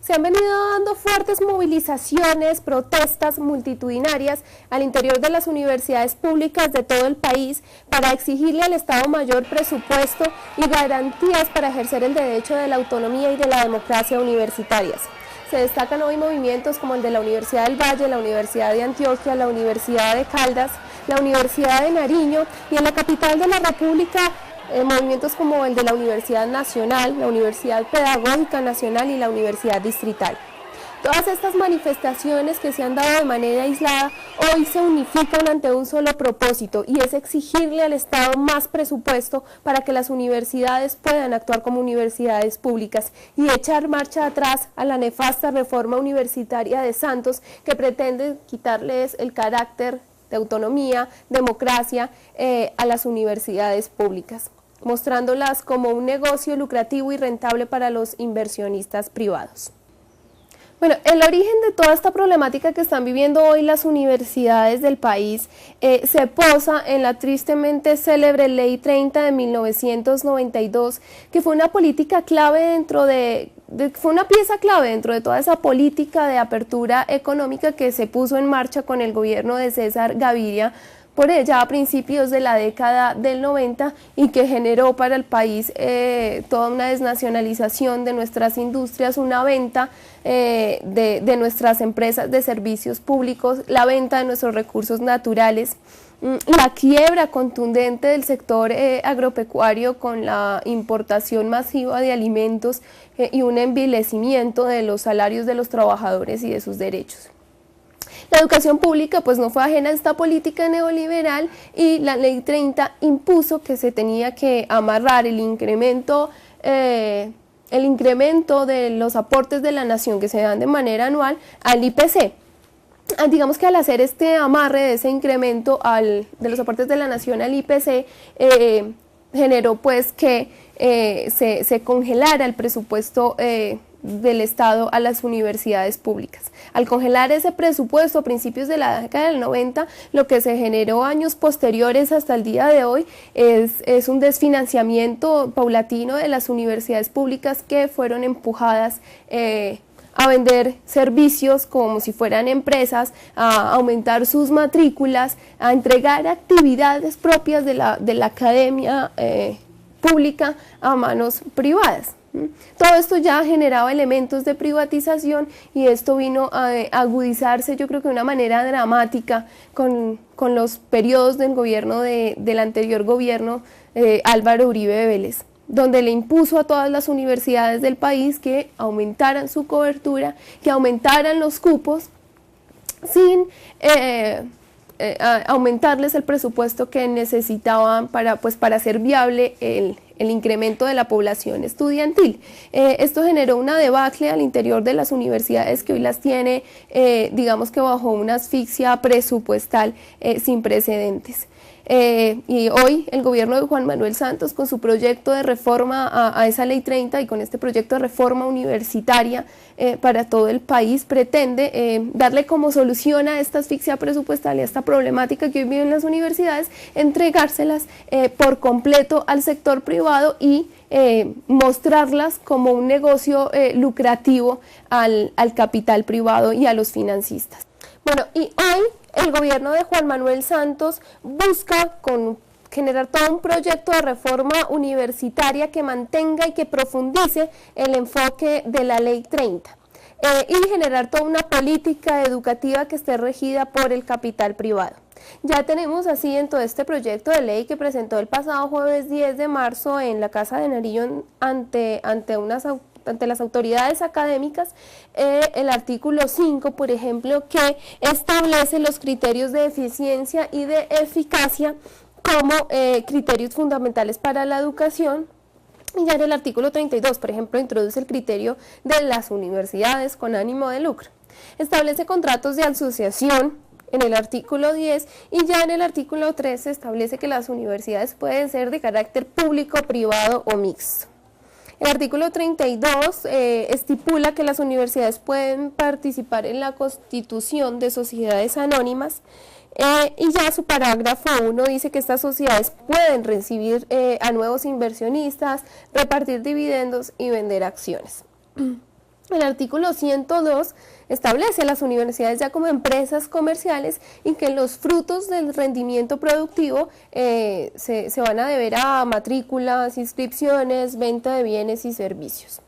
Se han venido dando fuertes movilizaciones, protestas multitudinarias al interior de las universidades públicas de todo el país para exigirle al Estado mayor presupuesto y garantías para ejercer el derecho de la autonomía y de la democracia universitarias. Se destacan hoy movimientos como el de la Universidad del Valle, la Universidad de Antioquia, la Universidad de Caldas, la Universidad de Nariño y en la capital de la República movimientos como el de la Universidad Nacional, la Universidad Pedagógica Nacional y la Universidad Distrital. Todas estas manifestaciones que se han dado de manera aislada hoy se unifican ante un solo propósito y es exigirle al Estado más presupuesto para que las universidades puedan actuar como universidades públicas y echar marcha atrás a la nefasta reforma universitaria de Santos que pretende quitarles el carácter de autonomía, democracia a las universidades públicas, mostrándolas como un negocio lucrativo y rentable para los inversionistas privados. Bueno, el origen de toda esta problemática que están viviendo hoy las universidades del país se posa en la tristemente célebre Ley 30 de 1992, que fue una política clave fue una pieza clave dentro de toda esa política de apertura económica que se puso en marcha con el gobierno de César Gaviria por ella a principios de la década del 90 y que generó para el país toda una desnacionalización de nuestras industrias, una venta de nuestras empresas de servicios públicos, la venta de nuestros recursos naturales, la quiebra contundente del sector agropecuario con la importación masiva de alimentos y un envilecimiento de los salarios de los trabajadores y de sus derechos. La educación pública pues no fue ajena a esta política neoliberal y la Ley 30 impuso que se tenía que amarrar el incremento de los aportes de la nación que se dan de manera anual al IPC. Digamos que al hacer este amarre de ese incremento de los aportes de la nación al IPC, generó pues que se congelara el presupuesto del Estado a las universidades públicas. Al congelar ese presupuesto a principios de la década del 90, lo que se generó años posteriores hasta el día de hoy es un desfinanciamiento paulatino de las universidades públicas que fueron empujadas a vender servicios como si fueran empresas, a aumentar sus matrículas, a entregar actividades propias de la academia pública a manos privadas. Todo esto ya generaba elementos de privatización y esto vino a agudizarse, yo creo que de una manera dramática con los periodos del gobierno del anterior gobierno Álvaro Uribe Vélez, donde le impuso a todas las universidades del país que aumentaran su cobertura, que aumentaran los cupos sin aumentarles el presupuesto que necesitaban para hacer viable el incremento de la población estudiantil. Esto generó una debacle al interior de las universidades que hoy las tiene, digamos que bajo una asfixia presupuestal sin precedentes. Y hoy el gobierno de Juan Manuel Santos, con su proyecto de reforma a esa Ley 30 y con este proyecto de reforma universitaria para todo el país, pretende darle como solución a esta asfixia presupuestal y a esta problemática que hoy viven las universidades, entregárselas por completo al sector privado y mostrarlas como un negocio lucrativo al capital privado y a los financistas. Bueno, y hoy el gobierno de Juan Manuel Santos busca generar todo un proyecto de reforma universitaria que mantenga y que profundice el enfoque de la Ley 30 y generar toda una política educativa que esté regida por el capital privado. Ya tenemos así en todo este proyecto de ley que presentó el pasado jueves 10 de marzo en la Casa de Nariño ante las autoridades académicas, el artículo 5, por ejemplo, que establece los criterios de eficiencia y de eficacia como criterios fundamentales para la educación. Y ya en el artículo 32, por ejemplo, introduce el criterio de las universidades con ánimo de lucro. Establece contratos de asociación en el artículo 10 y ya en el artículo 13 establece que las universidades pueden ser de carácter público, privado o mixto. El artículo 32 estipula que las universidades pueden participar en la constitución de sociedades anónimas y ya su parágrafo 1 dice que estas sociedades pueden recibir a nuevos inversionistas, repartir dividendos y vender acciones. El artículo 102 establece a las universidades ya como empresas comerciales y que los frutos del rendimiento productivo se van a deber a matrículas, inscripciones, venta de bienes y servicios.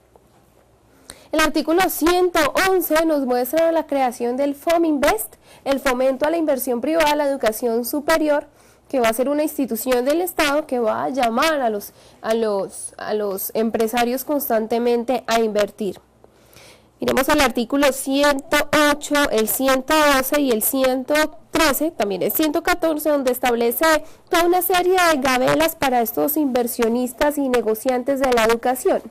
El artículo 111 nos muestra la creación del FOMINVEST, el fomento a la inversión privada a la educación superior, que va a ser una institución del Estado que va a llamar a los empresarios constantemente a invertir. Miremos el artículo 108, el 112 y el 113, también el 114, donde establece toda una serie de gabelas para estos inversionistas y negociantes de la educación.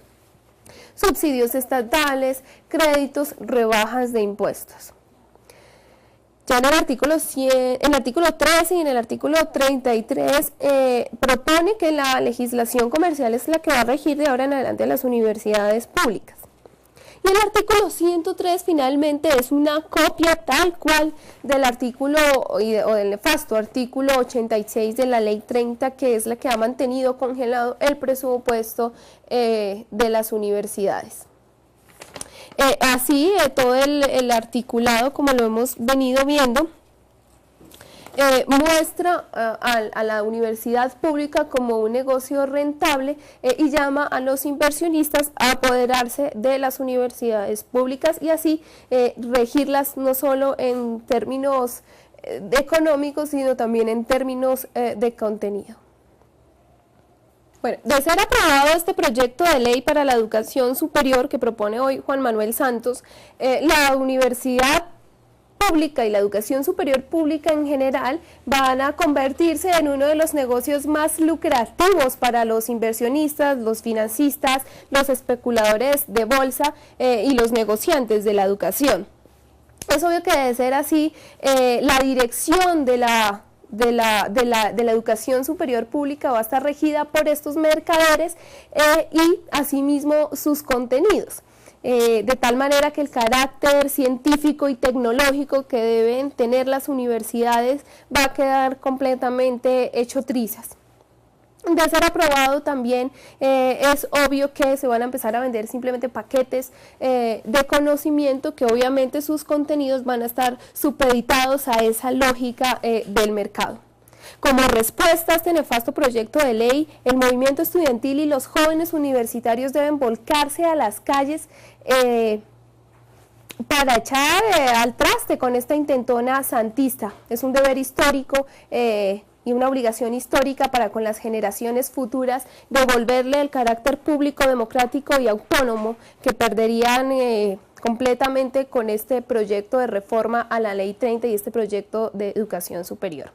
Subsidios estatales, créditos, rebajas de impuestos. Ya en el artículo 13 y en el artículo 33 propone que la legislación comercial es la que va a regir de ahora en adelante a las universidades públicas. Y el artículo 103 finalmente es una copia tal cual del artículo o del nefasto artículo 86 de la Ley 30, que es la que ha mantenido congelado el presupuesto de las universidades. Así, todo el articulado, como lo hemos venido viendo, muestra a la universidad pública como un negocio rentable y llama a los inversionistas a apoderarse de las universidades públicas y así regirlas no solo en términos económicos, sino también en términos de contenido. Bueno, de ser aprobado este proyecto de ley para la educación superior que propone hoy Juan Manuel Santos, la universidad pública y la educación superior pública en general van a convertirse en uno de los negocios más lucrativos para los inversionistas, los financistas, los especuladores de bolsa y los negociantes de la educación. Es obvio que de ser así, la dirección de la educación superior pública va a estar regida por estos mercaderes y asimismo sus contenidos. De tal manera que el carácter científico y tecnológico que deben tener las universidades va a quedar completamente hecho trizas. De ser aprobado también es obvio que se van a empezar a vender simplemente paquetes de conocimiento que obviamente sus contenidos van a estar supeditados a esa lógica del mercado. Como respuesta a este nefasto proyecto de ley, el movimiento estudiantil y los jóvenes universitarios deben volcarse a las calles para echar al traste con esta intentona santista. Es un deber histórico y una obligación histórica para con las generaciones futuras devolverle el carácter público, democrático y autónomo que perderían completamente con este proyecto de reforma a la Ley 30 y este proyecto de educación superior.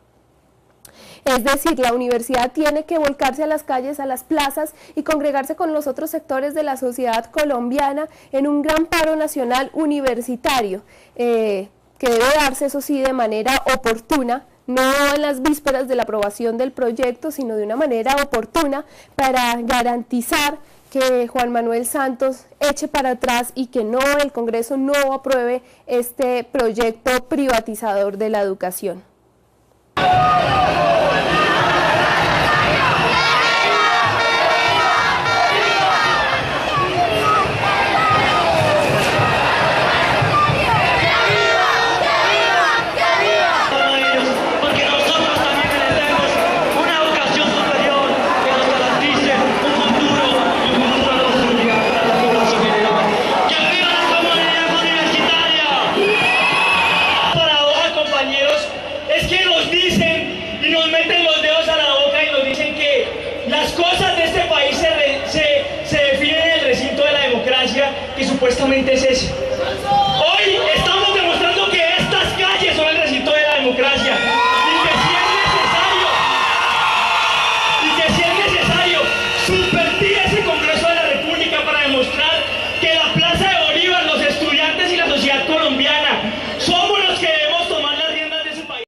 Es decir, la universidad tiene que volcarse a las calles, a las plazas y congregarse con los otros sectores de la sociedad colombiana en un gran paro nacional universitario, que debe darse, eso sí, de manera oportuna, no en las vísperas de la aprobación del proyecto, sino de una manera oportuna para garantizar que Juan Manuel Santos eche para atrás y que el Congreso no apruebe este proyecto privatizador de la educación. Supuestamente es ese.